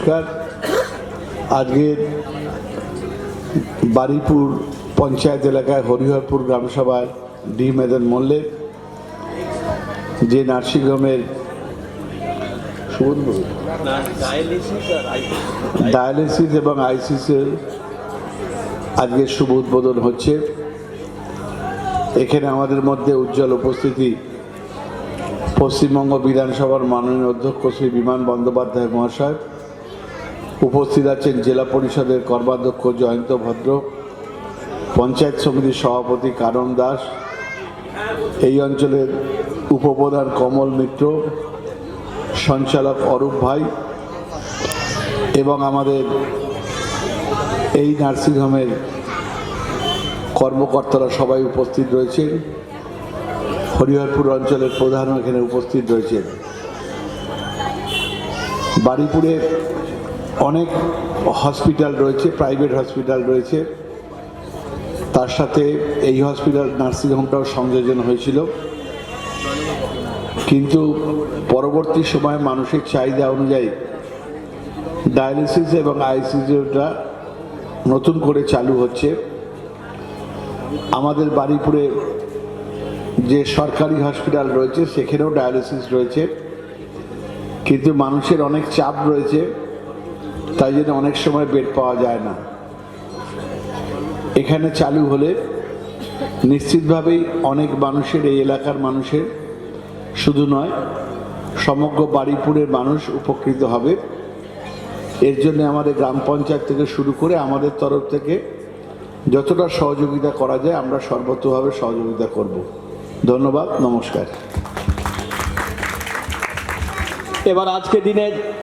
নমস্কার। আজকের বারুইপুর পঞ্চায়েত এলাকায় হরিহরপুর গ্রামসভায় ডি মেদন মল্লে যে নার্সিংহোমের ডায়ালিসিস এবং আইসিসির আজকে শুভ উদ্বোধন হচ্ছে। এখানে আমাদের মধ্যে উজ্জ্বল উপস্থিতি পশ্চিমবঙ্গ বিধানসভার মাননীয় অধ্যক্ষ শ্রী বিমান বন্দ্যোপাধ্যায় মহাশয়, উপস্থিত আছেন জেলা পরিষদের কর্মাধ্যক্ষ জয়ন্ত ভদ্র, পঞ্চায়েত সমিতির সভাপতি কারণ দাস, এই অঞ্চলের উপপ্রধান কমল মিত্র, সঞ্চালক অরূপ ভাই এবং আমাদের এই নার্সিংহোমের কর্মকর্তারা সবাই উপস্থিত রয়েছেন। হরিহরপুর অঞ্চলের প্রধানও এখানে উপস্থিত রয়েছেন। বারুইপুরে অনেক হসপিটাল রয়েছে, প্রাইভেট হসপিটাল রয়েছে, তার সাথে এই হসপিটাল নার্সিংহোমটাও সংযোজন হয়েছিল, কিন্তু পরবর্তী সময়ে মানুষের চাহিদা অনুযায়ী ডায়ালিসিস এবং আইসিইউটা নতুন করে চালু হচ্ছে। আমাদের বারুইপুরে যে সরকারি হসপিটাল রয়েছে সেখানেও ডায়ালিসিস রয়েছে, কিন্তু মানুষের অনেক চাপ রয়েছে, তাই জন্য অনেক সময় বেড পাওয়া যায় না। এখানে চালু হলে নিশ্চিতভাবেই অনেক মানুষের, এই এলাকার মানুষের শুধু নয় সমগ্র বারুইপুরের মানুষ উপকৃত হবে। এর জন্য আমাদের গ্রাম পঞ্চায়েত থেকে শুরু করে আমাদের তরফ থেকে যতটা সহযোগিতা করা যায় আমরা সর্বতভাবে সহযোগিতা করব। ধন্যবাদ, নমস্কার। এবার আজকে দিনে